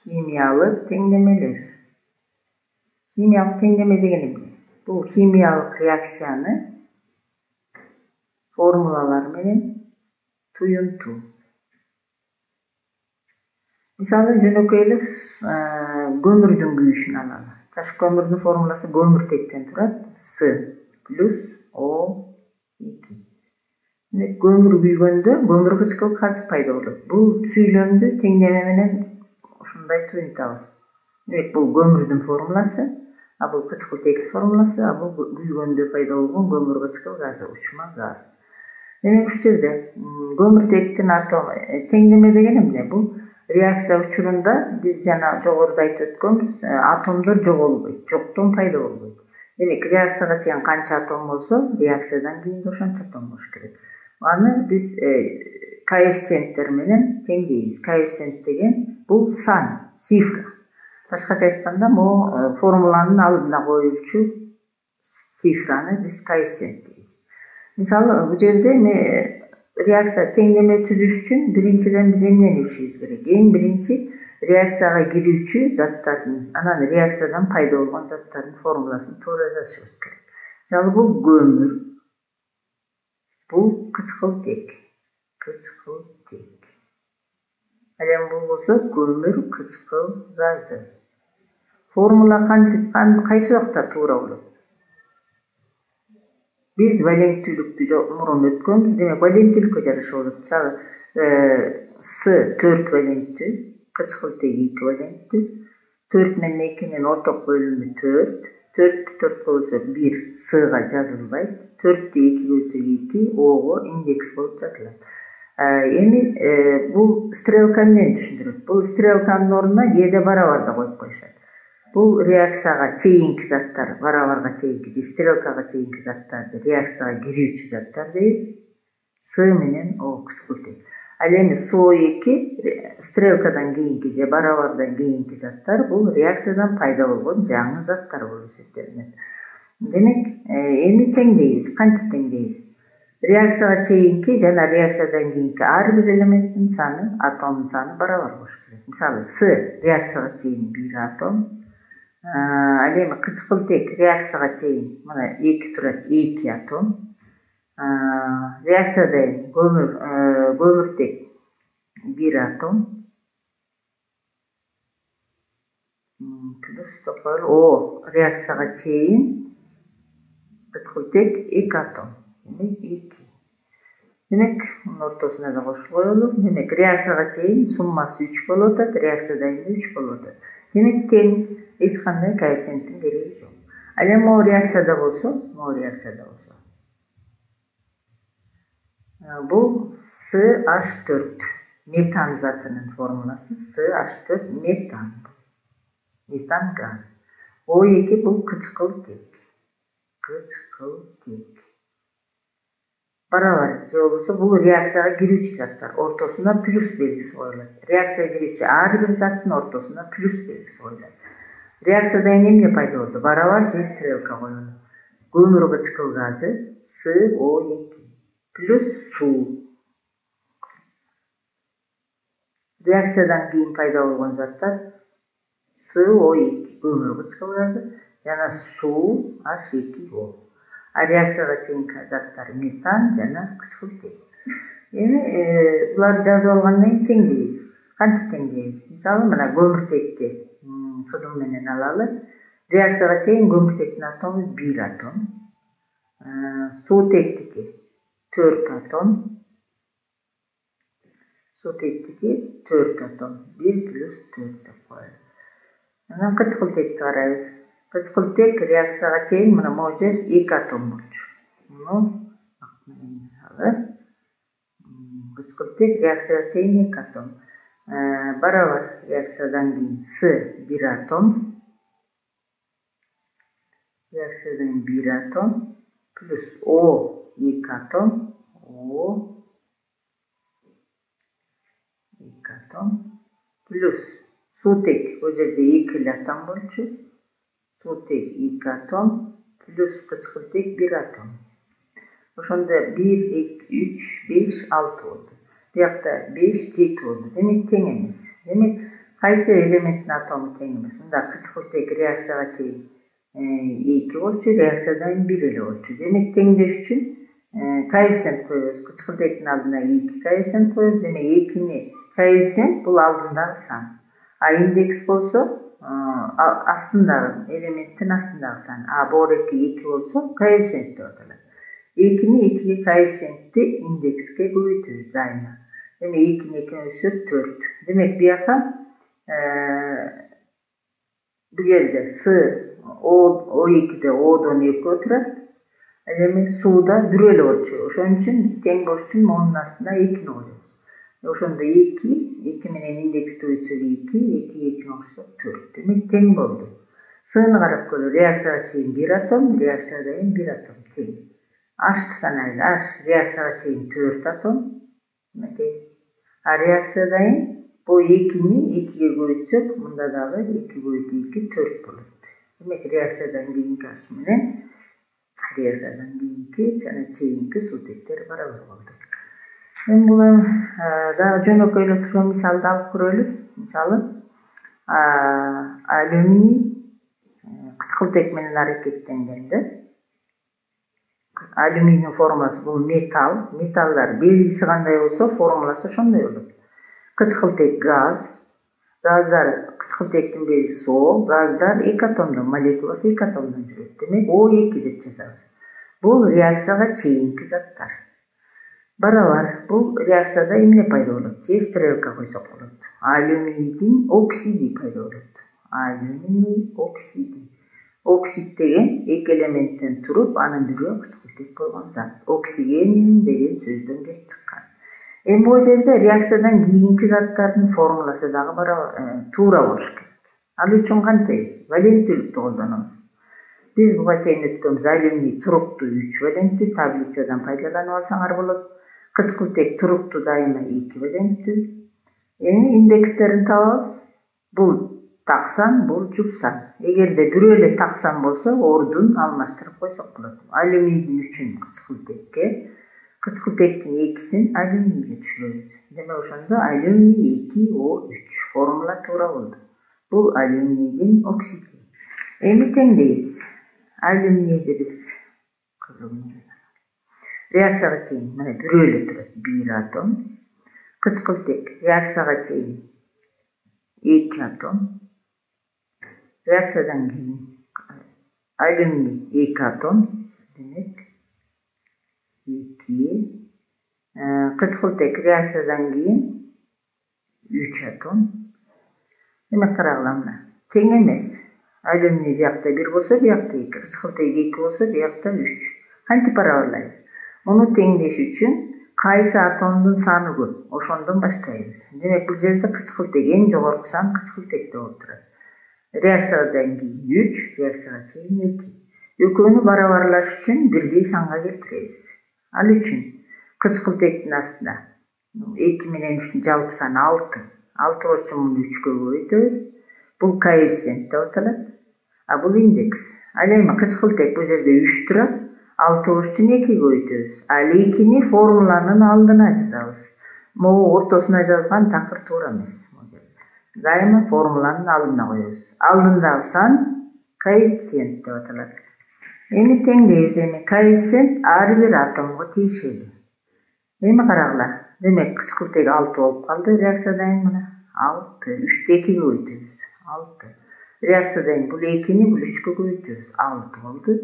Химиялык теңдемелер. Химиялык теңдеме деген эмне? Бул химиялык реакцияны формулалар менен туюнтуу. Мисалы, жөнөкөй эле көмүрдүн күйүшүн алалы. Таш көмүрдүн формуласы көмүртектен турат. С плюс O2. Демек, көмүр күйгөндө көмүр кычкылык газы пайда болот. Бул сүйлөмдү теңдеме менен ушундай туюнтабыз. Демек, бул көмүрдүн формуласы, а бул кычкылтектин формуласы, а бул күйгөндө пайда болгон көмүр кычкыл газы, учма газ. Демек, ушул жерде көмүртектин атому теңдеме деген эмне? Бул реакция учурунда биз жана жогоруда айтып өткөнбүз, атомдор жоголбойт, жоктон пайда болбойт. Демек, реакцияга чейин канча атом болсо, реакциядан кийин да ошончо атом болуш керек. Аны биз коэффициенттер менен теңдейбиз. Коэффициент деген бул сан, цифра. Башкача айтканда, могу формуланын алдына коюлчу цифраны биз коэффициент дейбиз. Мисалы, бул жерде реакция теңдеме түзүш үчүн биринчиден биз эмнени билишибиз керек? Эң биринчи реакцияга кирүүчү заттардын, анан реакциядан пайда болгон заттардын формуласын туура жазышыбыз керек. Мисалы, бул көмүр, бул кычкылтек. Ал эми бул болсо көмүр кычкыл газы. Формула кайсы убакта туура болот? Биз валенттүүлүктү мурун өткөнбүз. Демек, валенттүүлүккө жараша болот. Мисалы, С 4 валенттүү, кычкылтек 2 валенттүү. 4 менен 2нин орток бөлүнү 4. 4 4 болсо 1 S'га жазылбайт. 4 2 бөлсөк 2 O'го индекс болуп жазылат. Эми бул стрелка эмнени түшүндүрөт? Бул стрелканын ордуна кээде барабар да коюп коюшат. Бул реакцияга чейинки заттар, барабарга чейинки же стрелкага чейинки заттарды реакцияга кирүүчү заттар дейбиз. С менен О кычкылтек. Ал эми SO2 стрелкадан кийинки же барабардан кийинки заттар бул реакциядан пайда болгон жаңы заттар болуп эсептелинет. Демек, эми теңдейбиз. Кантип теңдейбиз? Реакцияга чейинки жана реакциядан кийинки ар бир элементтин саны, атомдун саны барабар болуш керек. Мисалы, С реакцияга чейин 1 атом. Ал эми кычкылтек реакцияга чейин мына 2 турат, 2 атом. Реакцияда көмүртек 1 атом. Плюс О реакцияга чейин кычкылтек 2 атом. Демек, 2. Демек, мунун ортосуна да кошуп коелу. Демек, реакцияга чейин суммасы 3 болуп атат, реакциядан кийин 3 болуп атат. Демек, тең. Эч кандай коэффициенттин кереги жок. Ал эми могу реакцияда болсо, бул SH4 метан затынын формуласы. SH4 метан. Метан газ. O2 бул кычкылтек. Барабар же болбосо бул реакцияга кирүүчү заттар. Ортосуна плюс белгиси коюлат. Реакцияга кирүүчү ар бир заттын ортосуна плюс белгиси коюлат. Реакцияда эмне пайда болду? Барабар же стрелка коелу. Көмүр кычкыл газы SO2 плюс суу. Реакциядан кийин пайда болгон заттар SO2 көмүр кычкыл газы жана суу H2O. А реакцияга чейинки заттар метан жана кычкылтек. Эми буларды жазып алгандан кийин теңдейбиз. Кантип теңдейбиз? Мисалы, мына көмүртекти кызыл менен алалы. Реакцияга чейин көмүртектин атому 1 атом. Суутектики 4 атом. 1 плюс 4 деп коелу. Анан кычкылтекти карайбыз. Кычкылтек реакцияга чейин мына могу жер 2 атом болчу. Муну кычкылтек реакцияга чейин 2 атом. Барабар реакциядан кийин С 1 атом. Реакциядан 1 атом плюс О 2 атом. О 2 атом плюс суутек, бул жерде 2 атом болчу. Суутек 2 атом плюс кычкылтек 1 атом. Ошондо 1, 2, 3, 5, 6 болду. Биякта 5, 7 болду. Демек, тең эмес. Демек, кайсы элементтин атому тең эмес. Мында кычкылтек реакцияга чейин 2 болчу, реакциядан 1 эле болчу. Демек теңдеш үчүн коэффициент коебуз. Кычкылтектин алдына 2 коэффициент коебуз. Демек 2-ни коэффициент бул алдындагы сан. А индекс болсо астындагы элементтин астындагы сан. А бор 2 болсо коэффициент деп аталат. 2-ни 2ге коэффициентти индекске көбөйтөбүз дайыма. Демек 2-ни 2 бөлсөк 4. Демек бияка бул жерде С O2'de O'dan 2 турат. Эми сууда 1 эле болчу. Ошон үчүн тең болуш үчүн монун астына 2-ни коебуз. Ошондо 2 менен индексти бөлсөк 2, 2 кошсок 4. Демек тең болду. Сыны карап көрө. Реакцияга чейин 1 атом, реакциядан кийин 1 атом тең. H'ты санайлы. H реакцияга чейин 4 атом. А реакциядан кийин бул 2-ни 2ге көбөйтсөк, мында дагы 2 көбөйтү 2 4 болот. Демек реакциядан кийинки H менен реакциядан кийинки жана чейинки суутектер барабар болду. Эми бул дагы жөнөкөй эле турган мисалды алып көрөлү. Мисалы алюминий кычкылтек менен аракеттенгенде алюминий формуласы бул металл. Металлдар белгиси кандай болсо, формуласы ошондой болот. Кычкылтек газ. Газдар кычкылтектин белгиси О. Газдар 2 атомдон, молекуласы 2 атомдон жүрөт. Демек O2 деп жазабыз. Бул реакцияга чейинки заттар. Барабар бул реакцияда эмне пайда болот? Же стрелка койсок болот. Алюминийдин оксиди пайда болот. Алюминий оксиди. Оксид деген 2 элементтен туруп, анын бирөө кычкылтек болгон зат. Оксигениум деген сөздөн келип чыккан. Эми бул жерде реакциядан кийинки заттардын формуласы дагы туура болуш керек. Ал үчүн кантебиз? Валенттүүлүктү колдонобуз. Биз буга чейин өткөнбүз. Алюминий туруктуу 3 валенттүү, таблицадан пайдаланып алсаңар болот. Кычкылтек туруктуу дайыма 2 валенттүү. Эми индекстерин табабыз. Бул таксан, бул жупсан. Эгерде бирөө эле таксан болсо, ордун алмаштырып койсок болот. Алюминий үчүн кычкылтекке, кычкылтектин 2син алюминийге түшүрөбүз. Демек ошондо алюминий 2O3 формула туура болду. Бул алюминийдин оксиди. Эми теңдейбиз. Алюминийди биз кызыл менен. Реакцияга чейин мына бирөө эле турат, 1 атом. Кычкылтек реакцияга чейин 2 атом. Реакциядан кийин алюминий 2 атом. Демек 2. Кычкылтек реакциядан кийин 3 атом. Демек карагыла мына тең эмес. Алюминий биякта 1 болсо, биякта 2. Кычкылтек 2 болсо, биякта 3. Кантип барабарлайбыз? Муну теңдеш үчүн кайсы атомдун саны көп? Ошондон баштайбыз. Демек бул жерде кычкылтек эң жогорку сан кычкылтекте болуп турат. Реакциядан кийин 3, реакцияга чейин 2. Экөөнү барабарлаш үчүн бирдей санга келтиребиз. Ал үчүн кычкылтектин астына 2 менен 3 жалпы саны 6. 6 болуш үчүн муну 3кө көбөйтөбүз. Бул коэффициент деп аталат. А бул индекс. Ал эми кычкылтек бул жерде 3 турат. 6 болуш үчүн 2 көбөйтөбүз. Ал 2-ни формуланын алдына жазабыз. Могу ортосуна жазган такыр туура эмес. Дайыма формуланын алдына коебуз. Алдындагы сан коэффициент деп аталат. Эми теңдейбиз. Эми коэффициент ар бир атомго тиешелүү. Эми карагыла. Демек кычкылтек 6 болуп калды. Реакциядан кийин мына 6. 3тү 2ге көбөйтөбүз. 6. Реакциядан кийин бул 2-ни бул 3кө көбөйтөбүз. 6 болду.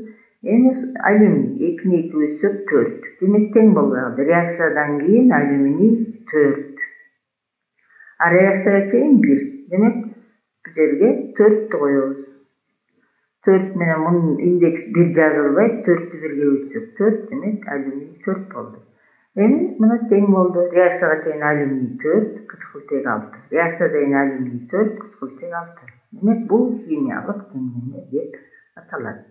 Эми алюминий 2-ни 2 бөлсөк 4. Демек тең болбой калды. Реакциядан кийин алюминий 4. А реакцияга чейин 1. Демек бул жерге 4тү коебуз. 4 менен мунун индекс 1 жазылбайт. 4тү 1ге бөлсөк 4. Демек алюминий 4 болду. Эми мына тең болду. Реакцияга чейин алюминий 4, кычкылтек 6. Реакциядан кийин алюминий 4, кычкылтек 6. Демек бул химиялык теңдеме деп аталат.